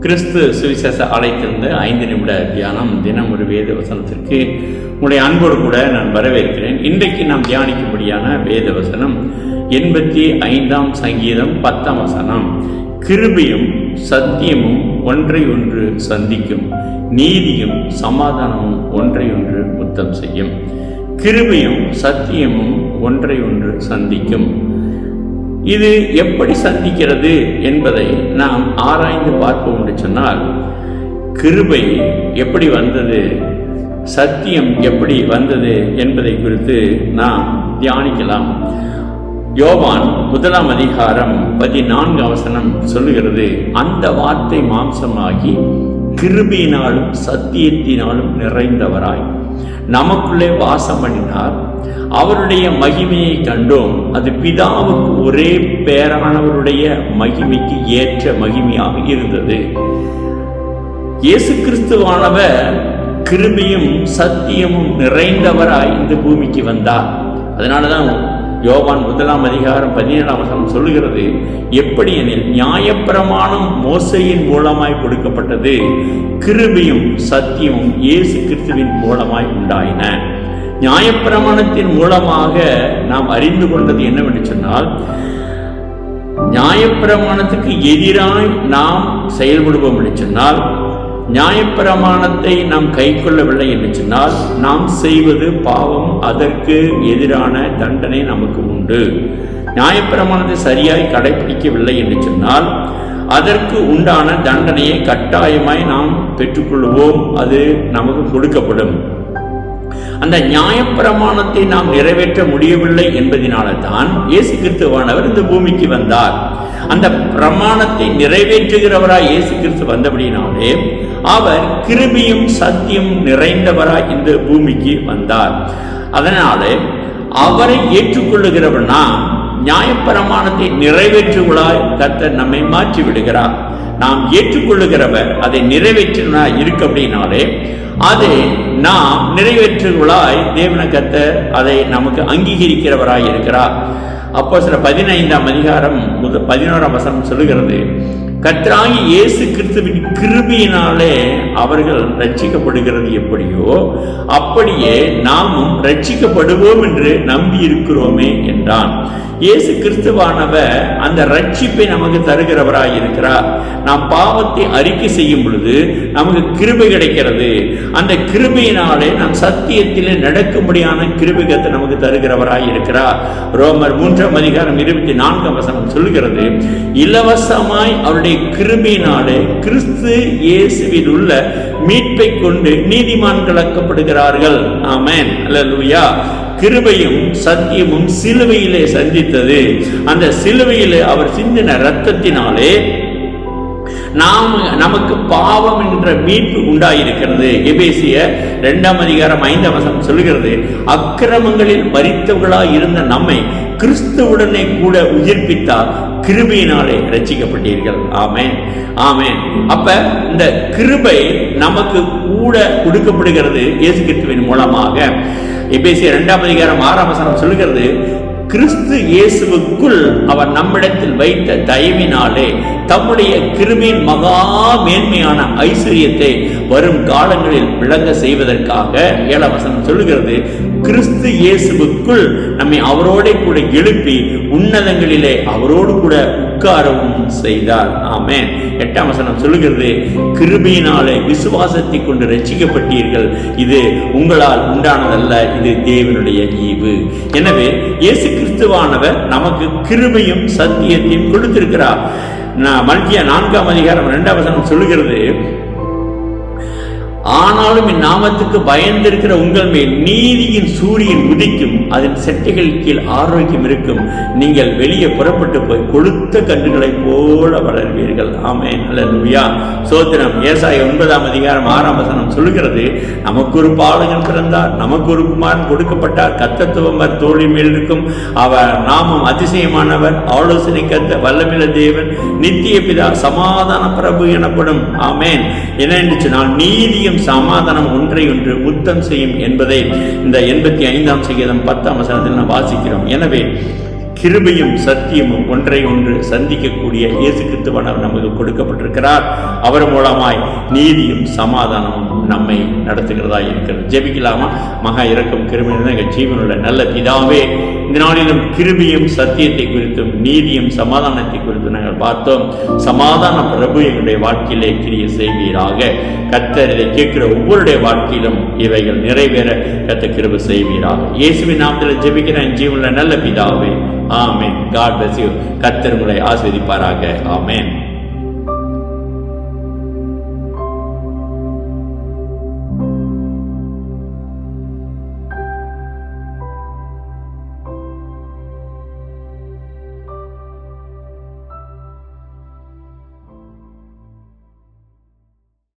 கிறிஸ்து சுவிசேஷ ஆலயத்திலிருந்து 5 நிமிட தியானம், தினம் ஒரு வேத வசனத்திற்கு உங்களுடைய அன்போடு கூட நான் வரவேற்கிறேன். இன்றைக்கு நாம் தியானிக்கும்படியான வேத வசனம் 85ஆம் சங்கீதம் 10ஆம் வசனம். கிருபையும் சத்தியமும் ஒன்றை ஒன்று சந்திக்கும், நீதியும் சமாதானமும் ஒன்றை ஒன்று முத்தம் செய்யும். கிருபையும் சத்தியமும் ஒன்றை ஒன்று சந்திக்கும். இது எப்படி சந்திக்கிறது என்பதை நாம் ஆராய்ந்து பார்ப்போம் என்று சொன்னால், கிருபை எப்படி வந்தது, சத்தியம் எப்படி வந்தது என்பதை குறித்து நாம் தியானிக்கலாம். யோவான் 1ஆம் அதிகாரம் 14 வசனம் சொல்லுகிறது, அந்த வார்த்தை மாம்சமாகி கிருபையினாலும் சத்தியத்தினாலும் நிறைந்தவராய் நமக்குள்ளே வாசம் பண்ணினார். அவருடைய மகிமையை கண்டோம், அது பிதாவுக்கு ஒரே பேரானவருடைய மகிமைக்கு ஏற்ற மகிமையாக இருந்தது. இயேசு கிறிஸ்துவானவர் கிருபையும் சத்தியமும் நிறைந்தவராய் இந்த பூமிக்கு வந்தார். அதனாலதான் யோவான் 1ஆம் அதிகாரம் 17ஆம் வசனம் சொல்லுகிறது, எப்படி எனில் நியாயப்பிரமாணம் மோசையின் மூலமாய் கொடுக்கப்பட்டது, கிருபையும் சத்தியமும் இயேசு கிறிஸ்துவின் மூலமாய் உண்டாயின. நியாயப்பிரமாணத்தின் மூலமாக நாம் அறிந்து கொண்டது என்னவென்று சொன்னால், நியாயப்பிரமாணத்துக்கு எதிராய் நாம் செயல்படுவோம் என்று சொன்னால், நியாயப்பிரமாணத்தை நாம் கை கொள்ளவில்லை என்று சொன்னால் நாம் செய்வது பாவம், அதற்கு எதிரான தண்டனை நமக்கு உண்டு. நியாயப்பிரமாணத்தை சரியாய் கடைபிடிக்கவில்லை என்று சொன்னால் அதற்கு உண்டான தண்டனையை கட்டாயமாய் நாம் பெற்றுக்கொள்வோம், அது நமக்கு கொடுக்கப்படும். அந்த நியாயப்பிரமாணத்தை நாம் நிறைவேற்ற முடியவில்லை என்பதனால தான் இயேசு கிறிஸ்துவானவர் இந்த பூமிக்கு வந்தார். அந்த பிரமாணத்தை நிறைவேற்றுகிறவராய் இயேசு கிறிஸ்து வந்தபடினாலே அவர் கிருபையும் சத்தியம் நிறைந்தவராய் இந்த பூமிக்கு வந்தார். அதனால அவரை ஏற்றுக்கொள்ளுகிறவனா நியாயப்பிரமாணத்தை நிறைவேற்றுவளாய் கர்த்தர் நம்மை மாற்றி விடுகிறார். நாம் ஏற்றுக்கொள்ளுகிறவர் அதை நிறைவேற்றினாய் இருக்க அப்படின்னாலே அதை நாம் நிறைவேற்றுவளாய் தேவன கர்த்தர் அதை நமக்கு அங்கீகரிக்கிறவராய் இருக்கிறார். அப்போஸ்தலர் 15ஆம் அதிகாரம் 11ஆம் வசனம் சொல்லுகிறது, கர்த்தராகிய இயேசு கிறிஸ்துவின் கிருபையினாலே அவர்கள் ரட்சிக்கப்படுகிறது எப்படியோ அப்படியே நாமும் ரட்சிக்கப்படுவோம் என்று நம்பி இருக்கிறோமே என்றான். இயேசு கிறிஸ்துவானவர் அந்த ரட்சிப்பை நமக்கு தருகிறவராய் இருக்கிறார். நாம் பாவத்தை அறிக்கை செய்யும் பொழுது நமக்கு கிருபை கிடைக்கிறது. அந்த கிருபையினாலே நாம் சத்தியத்திலே நடக்கும்படியான கிருபைகத்தை நமக்கு தருகிறவராய் இருக்கிறார். ரோமர் 3ஆம் அதிகாரம் 24ஆம் வசனம் சொல்லுகிறது, இலவசமாய் அவருடைய கிருபையினாலே கிறிஸ்து இயேசுவில் உள்ள மீட்பை கொண்டு நீதிமான்களாக்கப்படுகிறார்கள். ஆமென், அல்லேலூயா. கிருபையும் சத்தியமும் சிலுவையிலே சந்தித்தது. அந்த சிலுவையிலே அவர் சிந்தின இரத்தத்தினாலே நமக்கு பாவம் என்ற மீட்பு உண்டாயிருக்கிறது. எபேசியர் 2ஆம் அதிகாரம் 5ஆம் வசனம் சொல்லுகிறது, அக்கிரமங்களில் மரித்தவர்களாய் இருந்த நம்மை கிறிஸ்துவுடனே கூட உயிர்ப்பித்தார், கிருபையினாலே ரட்சிக்கப்பட்டீர்கள். ஆமென், ஆமென். அப்ப இந்த கிருபை நமக்கு கூட கொடுக்கப்படுகிறது இயேசு கிறிஸ்துவின் மூலமாக. எபேசியர் 2ஆம் அதிகாரம் 6ஆம் வசனம் சொல்லுகிறது, கிறிஸ்து இயேசுவுக்குள் அவர் நம்மிடத்தில் வைத்த தயவினாலே தம்முடைய கிருபையின் மகா மேன்மையான ஐஸ்வரியத்தை வரும் காலங்களில் விளங்க செய்வதற்காக 7ஆம் வசனம் சொல்லுகிறது, கிறிஸ்து இயேசுவுக்குள் நம்மை அவரோட கூட எழுப்பி உன்னதங்களிலே அவரோடு கூட உட்காரவும் செய்தார். ஆமென். 8ஆம் வசனம் சொல்லுகிறது, கிருபையினாலே விசுவாசத்தை கொண்டு ரட்சிக்கப்பட்டீர்கள், இது உங்களால் உண்டானதல்ல, இது தேவனுடைய ஈவு. எனவே இயேசு கிறிஸ்துவானவர் நமக்கு கிருபையும் சத்தியத்தையும் கொடுத்திருக்கிறார். மல்கியா 4ஆம் அதிகாரம் 2ஆம் வசனம் சொல்லுகிறது, ஆனாலும் என் நாமத்துக்கு பயந்திருக்கிற உங்கள் மேல் நீதியின் சூரியன் உதிக்கும், அதன் செட்டைகள் கீழ் ஆரோக்கியம் இருக்கும், நீங்கள் வெளியே புறப்பட்டு போய் கொழுத்த கன்றுகளை போல வளர்வீர்கள். ஆமென், அல்லேலூயா, சோத்திரம். ஏசாயா 9ஆம் அதிகாரம் 6ஆம் வசனம் சொல்லுகிறது, நமக்கு ஒரு பாலகன் பிறந்தார், நமக்கு ஒரு குமாரன் கொடுக்கப்பட்டார், கர்த்தத்துவம் தோளின் மேல் இருக்கும், அவர் நாமம் அதிசயமானவர், ஆலோசனை கர்த்தர், வல்லமையுள்ள தேவன், நித்திய பிதா, சமாதான பிரபு எனப்படும். ஆமென். என்ன சொன்னால் நீதியும் சமாதானம் ஒன்றை ஒன்று முத்தம் செய்யும் என்பதை இந்த 85ஆம் சங்கீதம் 10ஆம் வசனத்தில் நாம் வாசிக்கிறோம். எனவே கிருபையும் சத்தியமும் ஒன்றை ஒன்று சந்திக்கக்கூடிய இயேசு கிறிஸ்துவானவர் நமக்கு கொடுக்கப்பட்டிருக்கிறார். அவர் மூலமாய் நீதியும் சமாதானமும் நம்மை நடத்துகிறதா இருக்கிறது. ஜெபிக்கலாமா? மகா இரக்கம் கிருபை எங்கள் ஜீவனுள்ள நல்ல பிதாவே, இந்த நாளிலும் கிருபையும் சத்தியத்தை குறித்தும் நீதியும் சமாதானத்தை குறித்தும் நாங்கள் பார்த்தோம். சமாதான பிரபு எங்களுடைய வாழ்க்கையிலே கிரியை செய்வீராக. கர்த்தர் இதை கேட்கிற ஒவ்வொருடைய வாழ்க்கையிலும் இவைகள் நிறைவேற கர்த்தர் கிருபை செய்வீராக. இயேசுவின் நாமத்தில் ஜெபிக்கிறேன் ஜீவனுள்ள நல்ல பிதாவே. ஆமென். God bless you. கர்த்தர் உங்களை ஆசீர்வதிப்பாராக. ஆமென்.